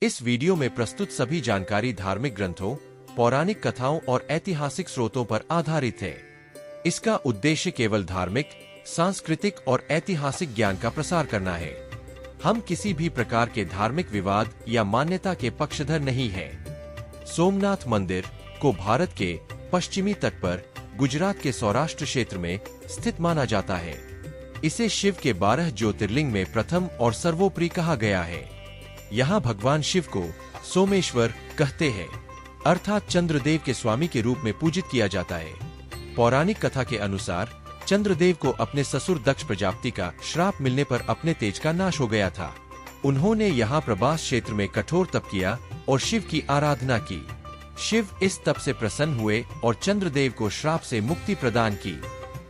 इस वीडियो में प्रस्तुत सभी जानकारी धार्मिक ग्रंथों, पौराणिक कथाओं और ऐतिहासिक स्रोतों पर आधारित है। इसका उद्देश्य केवल धार्मिक, सांस्कृतिक और ऐतिहासिक ज्ञान का प्रसार करना है। हम किसी भी प्रकार के धार्मिक विवाद या मान्यता के पक्षधर नहीं हैं। सोमनाथ मंदिर को भारत के पश्चिमी तट पर गुजरात के सौराष्ट्र क्षेत्र में स्थित माना जाता है। इसे शिव के 12 ज्योतिर्लिंग में प्रथम और सर्वोपरि कहा गया है। यहाँ भगवान शिव को सोमेश्वर कहते हैं, अर्थात चंद्रदेव के स्वामी के रूप में पूजित किया जाता है। पौराणिक कथा के अनुसार चंद्रदेव को अपने ससुर दक्ष प्रजापति का श्राप मिलने पर अपने तेज का नाश हो गया था। उन्होंने यहाँ प्रभास क्षेत्र में कठोर तप किया और शिव की आराधना की। शिव इस तप से प्रसन्न हुए और चंद्रदेव को श्राप से मुक्ति प्रदान की।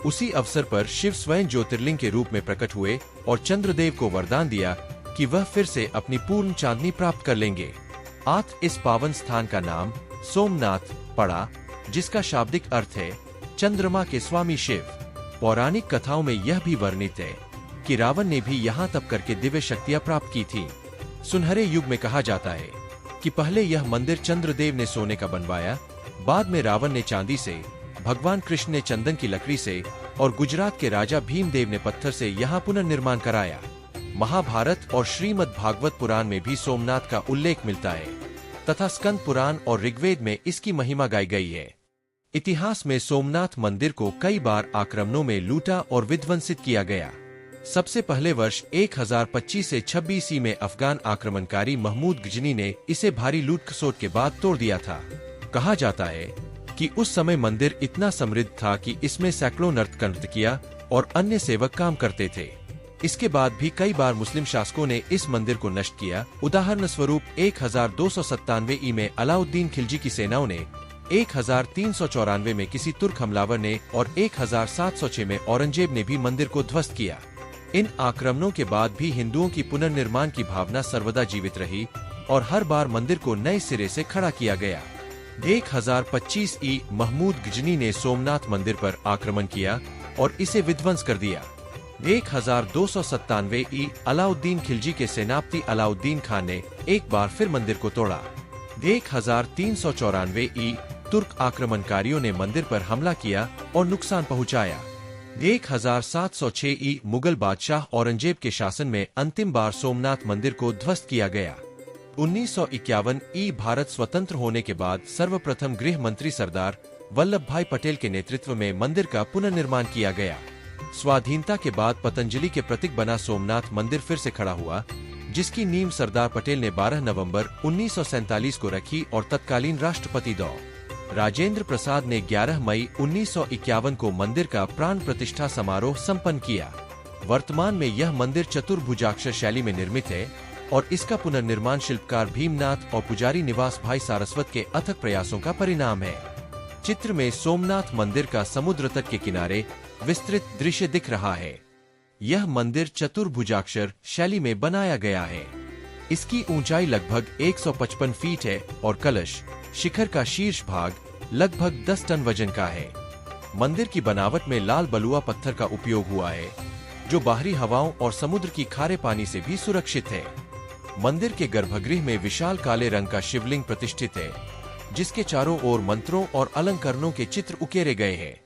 उसी अवसर पर शिव स्वयं ज्योतिर्लिंग के रूप में प्रकट हुए और चंद्रदेव को वरदान दिया कि वह फिर से अपनी पूर्ण चांदनी प्राप्त कर लेंगे। इस पावन स्थान का नाम सोमनाथ पड़ा, जिसका शाब्दिक अर्थ है चंद्रमा के स्वामी शिव। पौराणिक कथाओं में यह भी वर्णित है कि रावण ने भी यहाँ तप करके दिव्य शक्तियाँ प्राप्त की थी। सुनहरे युग में कहा जाता है कि पहले यह मंदिर चंद्रदेव ने सोने का बनवाया, बाद में रावण ने चांदी से, भगवान कृष्ण ने चंदन की लकड़ी से और गुजरात के राजा भीमदेव ने पत्थर से यहाँ पुनर्निर्माण कराया। महाभारत और श्रीमद् भागवत पुराण में भी सोमनाथ का उल्लेख मिलता है तथा स्कंद पुराण और ऋग्वेद में इसकी महिमा गाई गई है। इतिहास में सोमनाथ मंदिर को कई बार आक्रमणों में लूटा और विध्वंसित किया गया। सबसे पहले वर्ष 1025 से 26 ईस्वी में अफगान आक्रमणकारी महमूद गजनी ने इसे भारी लूट खसोट के बाद तोड़ दिया था। कहा जाता है कि उस समय मंदिर इतना समृद्ध था कि इसमें सैकड़ों नर्तकियां और अन्य सेवक काम करते थे। इसके बाद भी कई बार मुस्लिम शासकों ने इस मंदिर को नष्ट किया। उदाहरण स्वरूप 1297 ईस्वी में अलाउद्दीन खिलजी की सेनाओं ने, 1394 में किसी तुर्क हमलावर ने और 1706 में औरंगजेब ने भी मंदिर को ध्वस्त किया। इन आक्रमणों के बाद भी हिंदुओं की पुनर्निर्माण की भावना सर्वदा जीवित रही और हर बार मंदिर को नए सिरे से खड़ा किया गया। 1025 ईस्वी महमूद गजनी ने सोमनाथ मंदिर पर आक्रमण किया और इसे विध्वंस कर दिया। 1297 ईस्वी अलाउद्दीन खिलजी के सेनापति अलाउद्दीन खान ने एक बार फिर मंदिर को तोड़ा। 1394 ईस्वी तुर्क आक्रमणकारियों ने मंदिर पर हमला किया और नुकसान पहुंचाया। 1706 ईस्वी मुगल बादशाह औरंगजेब के शासन में अंतिम बार सोमनाथ मंदिर को ध्वस्त किया गया। 1951 ईस्वी भारत स्वतंत्र होने के बाद सर्वप्रथम गृह मंत्री सरदार वल्लभ भाई पटेल के नेतृत्व में मंदिर का पुनर्निर्माण किया गया। स्वाधीनता के बाद पतंजलि के प्रतीक बना सोमनाथ मंदिर फिर से खड़ा हुआ, जिसकी नींव सरदार पटेल ने 12 नवंबर 1947 को रखी और तत्कालीन राष्ट्रपति डॉ. राजेंद्र प्रसाद ने 11 मई 1951 को मंदिर का प्राण प्रतिष्ठा समारोह संपन्न किया। वर्तमान में यह मंदिर चतुर्भुजाक्षर शैली में निर्मित है और इसका पुनर्निर्माण शिल्पकार भीमनाथ और पुजारी निवास भाई सारस्वत के अथक प्रयासों का परिणाम है। चित्र में सोमनाथ मंदिर का समुद्र तट के किनारे विस्तृत दृश्य दिख रहा है। यह मंदिर चतुर्भुजाक्षर शैली में बनाया गया है। इसकी ऊंचाई लगभग 155 फीट है और कलश शिखर का शीर्ष भाग लगभग 10 टन वजन का है। मंदिर की बनावट में लाल बलुआ पत्थर का उपयोग हुआ है, जो बाहरी हवाओं और समुद्र की खारे पानी से भी सुरक्षित है। मंदिर के गर्भगृह में विशाल काले रंग का शिवलिंग प्रतिष्ठित है, जिसके चारों ओर मंत्रों और अलंकरणों के चित्र उकेरे गए हैं।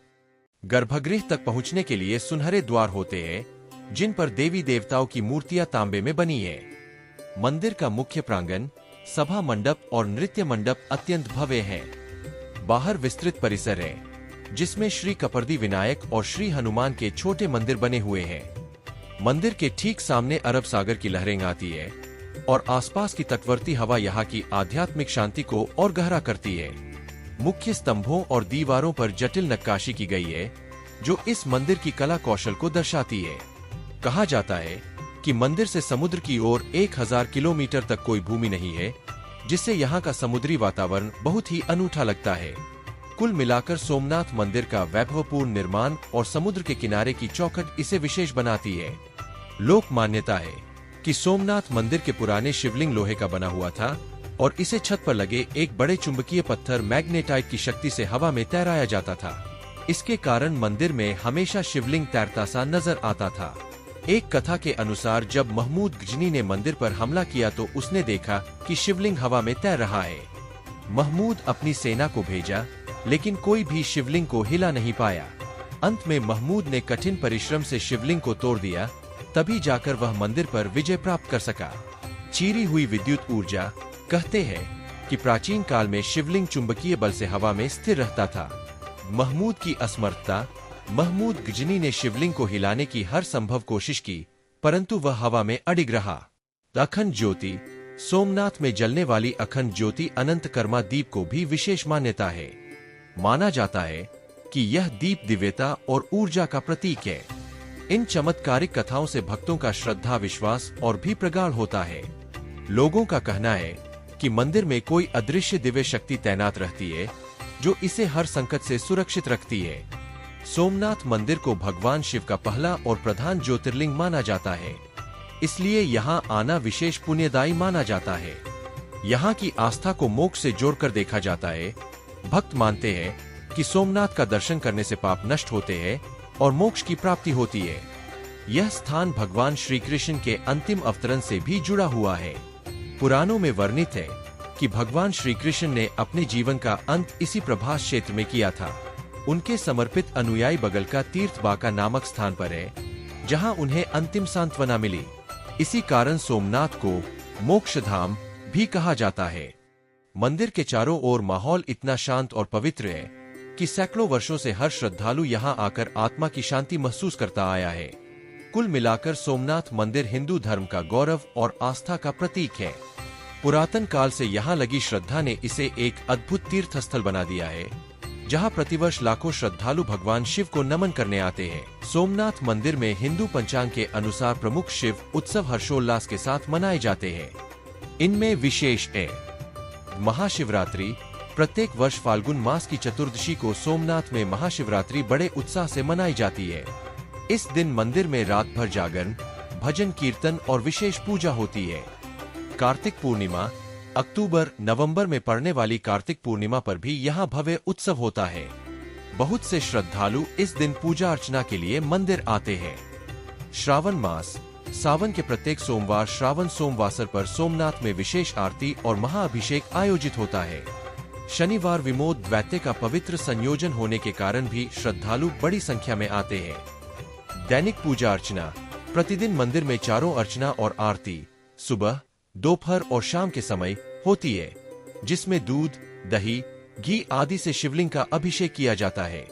गर्भगृह तक पहुंचने के लिए सुनहरे द्वार होते हैं, जिन पर देवी देवताओं की मूर्तियां तांबे में बनी है। मंदिर का मुख्य प्रांगण, सभा मंडप और नृत्य मंडप अत्यंत भव्य है। बाहर विस्तृत परिसर है, जिसमें श्री कपर्दी विनायक और श्री हनुमान के छोटे मंदिर बने हुए हैं। मंदिर के ठीक सामने अरब सागर की लहरें आती है और आसपास की तटवर्ती हवा यहाँ की आध्यात्मिक शांति को और गहरा करती है। मुख्य स्तंभों और दीवारों पर जटिल नक्काशी की गई है, जो इस मंदिर की कला कौशल को दर्शाती है। कहा जाता है कि मंदिर से समुद्र की ओर 1000 किलोमीटर तक कोई भूमि नहीं है, जिससे यहाँ का समुद्री वातावरण बहुत ही अनूठा लगता है। कुल मिलाकर सोमनाथ मंदिर का वैभवपूर्ण निर्माण और समुद्र के किनारे की चौखट इसे विशेष बनाती है। लोक मान्यता है कि सोमनाथ मंदिर के पुराने शिवलिंग लोहे का बना हुआ था और इसे छत पर लगे एक बड़े चुंबकीय पत्थर मैग्नेटाइट की शक्ति से हवा में तैराया जाता था। इसके कारण मंदिर में हमेशा शिवलिंग तैरता सा नजर आता था। एक कथा के अनुसार जब महमूद गजनी ने मंदिर पर हमला किया तो उसने देखा कि शिवलिंग हवा में तैर रहा है। महमूद अपनी सेना को भेजा, लेकिन कोई भी शिवलिंग को हिला नहीं पाया। अंत में महमूद ने कठिन परिश्रम से शिवलिंग को तोड़ दिया, तभी जाकर वह मंदिर पर विजय प्राप्त कर सका। चीरी हुई विद्युत ऊर्जा। कहते हैं कि प्राचीन काल में शिवलिंग चुंबकीय बल से हवा में स्थिर रहता था। महमूद की असमर्थता। महमूद गजनी ने शिवलिंग को हिलाने की हर संभव कोशिश की, परंतु वह हवा में अडिग रहा। अखंड ज्योति। सोमनाथ में जलने वाली अखंड ज्योति अनंतकर्मा दीप को भी विशेष मान्यता है। माना जाता है कि यह दीप दिव्यता और ऊर्जा का प्रतीक है। इन चमत्कारिक कथाओं से भक्तों का श्रद्धा विश्वास और भी प्रगाढ़ होता है। लोगों का कहना है कि मंदिर में कोई अदृश्य दिव्य शक्ति तैनात रहती है, जो इसे हर संकट से सुरक्षित रखती है। सोमनाथ मंदिर को भगवान शिव का पहला और प्रधान ज्योतिर्लिंग माना जाता है, इसलिए यहाँ आना विशेष पुण्यदायी माना जाता है। यहाँ की आस्था को मोक्ष से जोड़कर देखा जाता है। भक्त मानते हैं कि सोमनाथ का दर्शन करने से पाप नष्ट होते हैं और मोक्ष की प्राप्ति होती है। यह स्थान भगवान श्री कृष्ण के अंतिम अवतरण से भी जुड़ा हुआ है। पुराणों में वर्णित है कि भगवान श्री कृष्ण ने अपने जीवन का अंत इसी प्रभास क्षेत्र में किया था। उनके समर्पित अनुयायी बगल का तीर्थ बाका नामक स्थान पर है, जहां उन्हें अंतिम सांत्वना मिली। इसी कारण सोमनाथ को मोक्ष धाम भी कहा जाता है। मंदिर के चारों ओर माहौल इतना शांत और पवित्र है कि सैकड़ों वर्षों से हर श्रद्धालु यहां आकर आत्मा की शांति महसूस करता आया है। कुल मिलाकर सोमनाथ मंदिर हिंदू धर्म का गौरव और आस्था का प्रतीक है। पुरातन काल से यहाँ लगी श्रद्धा ने इसे एक अद्भुत तीर्थ स्थल बना दिया है, जहाँ प्रतिवर्ष लाखों श्रद्धालु भगवान शिव को नमन करने आते हैं। सोमनाथ मंदिर में हिंदू पंचांग के अनुसार प्रमुख शिव उत्सव हर्षोल्लास के साथ मनाए जाते हैं। इनमें विशेष है महाशिवरात्रि। प्रत्येक वर्ष फाल्गुन मास की चतुर्दशी को सोमनाथ में महाशिवरात्रि बड़े उत्साह से मनाई जाती है। इस दिन मंदिर में रात भर जागरण, भजन कीर्तन और विशेष पूजा होती है। कार्तिक पूर्णिमा। अक्टूबर नवंबर में पड़ने वाली कार्तिक पूर्णिमा पर भी यहाँ भव्य उत्सव होता है। बहुत से श्रद्धालु इस दिन पूजा अर्चना के लिए मंदिर आते हैं। श्रावण मास। सावन के प्रत्येक सोमवार श्रावण सोमवासर पर सोमनाथ में विशेष आरती और महाअभिषेक आयोजित होता है। शनिवार विमोद द्वैत्य का पवित्र संयोजन होने के कारण भी श्रद्धालु बड़ी संख्या में आते हैं। दैनिक पूजा अर्चना। प्रतिदिन मंदिर में चारों अर्चना और आरती सुबह, दोपहर और शाम के समय होती है, जिसमें दूध, दही, घी आदि से शिवलिंग का अभिषेक किया जाता है।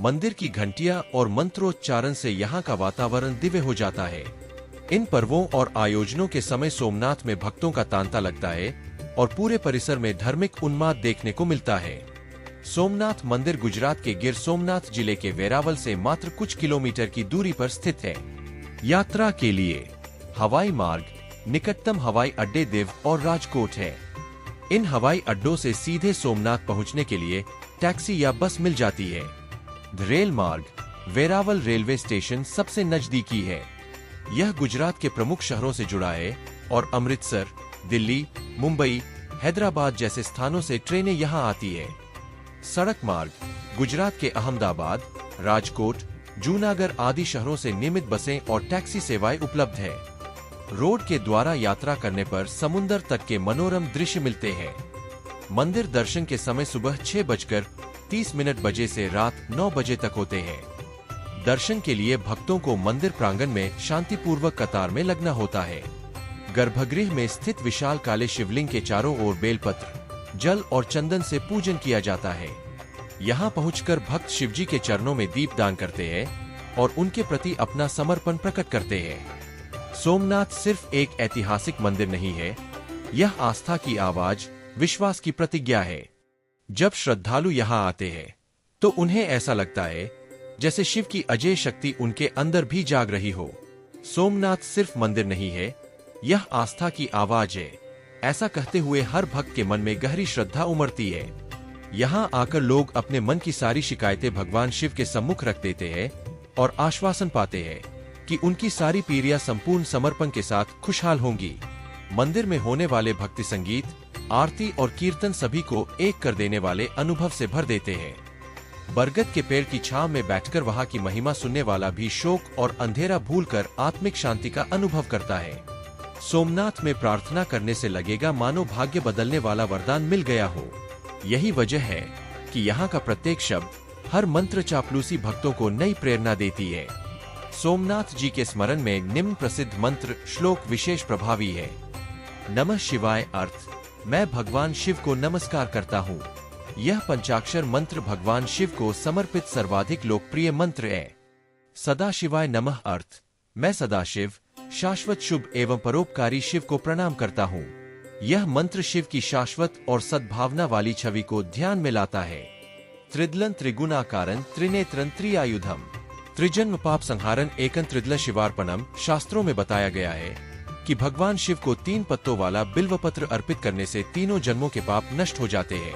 मंदिर की घंटियां और मंत्रोच्चारण से यहाँ का वातावरण दिव्य हो जाता है। इन पर्वों और आयोजनों के समय सोमनाथ में भक्तों का तांता लगता है और पूरे परिसर में धार्मिक उन्माद देखने को मिलता है। सोमनाथ मंदिर गुजरात के गिर सोमनाथ जिले के वेरावल से मात्र कुछ किलोमीटर की दूरी पर स्थित है। यात्रा के लिए हवाई मार्ग। निकटतम हवाई अड्डे दिव और राजकोट है। इन हवाई अड्डों से सीधे सोमनाथ पहुंचने के लिए टैक्सी या बस मिल जाती है। रेल मार्ग। वेरावल रेलवे स्टेशन सबसे नजदीकी है। यह गुजरात के प्रमुख शहरों से जुड़ा है और अमृतसर, दिल्ली, मुंबई, हैदराबाद जैसे स्थानों से ट्रेनें यहां आती है। सड़क मार्ग। गुजरात के अहमदाबाद, राजकोट, जूनागढ़ आदि शहरों से नियमित बसें और टैक्सी सेवाएं उपलब्ध है। रोड के द्वारा यात्रा करने पर समुन्दर तट के मनोरम दृश्य मिलते हैं। मंदिर दर्शन के समय सुबह 6:30 बजे से रात 9 बजे तक होते हैं। दर्शन के लिए भक्तों को मंदिर प्रांगण में शांतिपूर्वक कतार में लगना होता है। गर्भगृह में स्थित विशाल काले शिवलिंग के चारों ओर बेलपत्र, जल और चंदन से पूजन किया जाता है। यहाँ पहुंचकर भक्त शिवजी के चरणों में दीप दान करते हैं और उनके प्रति अपना समर्पण प्रकट करते हैं। सोमनाथ सिर्फ एक ऐतिहासिक मंदिर नहीं है, यह आस्था की आवाज, विश्वास की प्रतिज्ञा है। जब श्रद्धालु यहाँ आते हैं तो उन्हें ऐसा लगता है जैसे शिव की अजय शक्ति उनके अंदर भी जाग रही हो। सोमनाथ सिर्फ मंदिर नहीं है, यह आस्था की आवाज है। ऐसा कहते हुए हर भक्त के मन में गहरी श्रद्धा उमड़ती है। यहाँ आकर लोग अपने मन की सारी शिकायतें भगवान शिव के सम्मुख रख देते हैं और आश्वासन पाते हैं कि उनकी सारी पीड़ियां संपूर्ण समर्पण के साथ खुशहाल होंगी। मंदिर में होने वाले भक्ति संगीत, आरती और कीर्तन सभी को एक कर देने वाले अनुभव से भर देते हैं। बरगद के पेड़ की छांव में बैठकर वहां की महिमा सुनने वाला भी शोक और अंधेरा भूलकर आत्मिक शांति का अनुभव करता है। सोमनाथ में प्रार्थना करने से लगेगा मानो भाग्य बदलने वाला वरदान मिल गया हो। यही वजह है कि यहाँ का प्रत्येक शब्द, हर मंत्र चापलूसी भक्तों को नई प्रेरणा देती है। सोमनाथ जी के स्मरण में निम्न प्रसिद्ध मंत्र श्लोक विशेष प्रभावी है। नमः शिवाय अर्थ, मैं भगवान शिव को नमस्कार करता हूँ। यह पंचाक्षर मंत्र भगवान शिव को समर्पित सर्वाधिक लोकप्रिय मंत्र है। सदाशिवाय नमः अर्थ, मैं सदाशिव, शाश्वत शुभ एवं परोपकारी शिव को प्रणाम करता हूँ। यह मंत्र शिव की शाश्वत और सद्भावना वाली छवि को ध्यान में लाता है। त्रिदलन त्रिगुणाकारं त्रिनेत्रं त्रिआयुधम, त्रिजन्म पाप संहारन एकं त्रिदल शिवार्पणम। शास्त्रों में बताया गया है कि भगवान शिव को 3 पत्तों वाला बिल्वपत्र अर्पित करने से तीनों जन्मों के पाप नष्ट हो जाते हैं।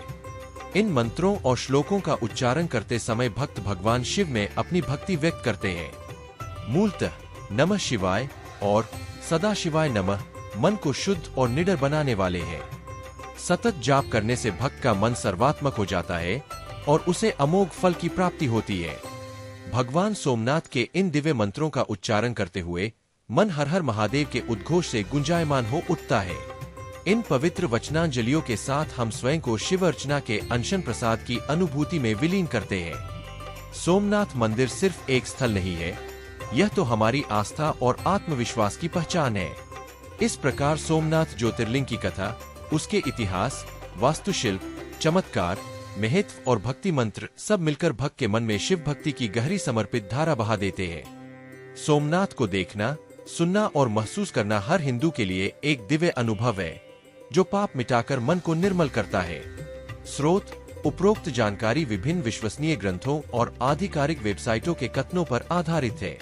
इन मंत्रों और श्लोकों का उच्चारण करते समय भक्त भगवान शिव में अपनी भक्ति व्यक्त करते हैं। मूलतः नमः शिवाय और सदाशिवाय नमः मन को शुद्ध और निडर बनाने वाले हैं। सतत जाप करने से भक्त का मन सर्वात्मक हो जाता है और उसे अमोघ फल की प्राप्ति होती है। भगवान सोमनाथ के इन दिव्य मंत्रों का उच्चारण करते हुए मन हर हर महादेव के उद्घोष से गुंजायमान हो उठता है। इन पवित्र वचनांजलियों के साथ हम स्वयं को शिव अर्चना के अनशन प्रसाद की अनुभूति में विलीन करते हैं। सोमनाथ मंदिर सिर्फ एक स्थल नहीं है, यह तो हमारी आस्था और आत्मविश्वास की पहचान है। इस प्रकार सोमनाथ ज्योतिर्लिंग की कथा, उसके इतिहास, वास्तुशिल्प, चमत्कार, महत्व और भक्ति मंत्र सब मिलकर भक्त के मन में शिव भक्ति की गहरी समर्पित धारा बहा देते हैं। सोमनाथ को देखना, सुनना और महसूस करना हर हिंदू के लिए एक दिव्य अनुभव है, जो पाप मिटाकर मन को निर्मल करता है। स्रोत: उपरोक्त जानकारी विभिन्न विश्वसनीय ग्रंथों और आधिकारिक वेबसाइटों के कथनों पर आधारित है।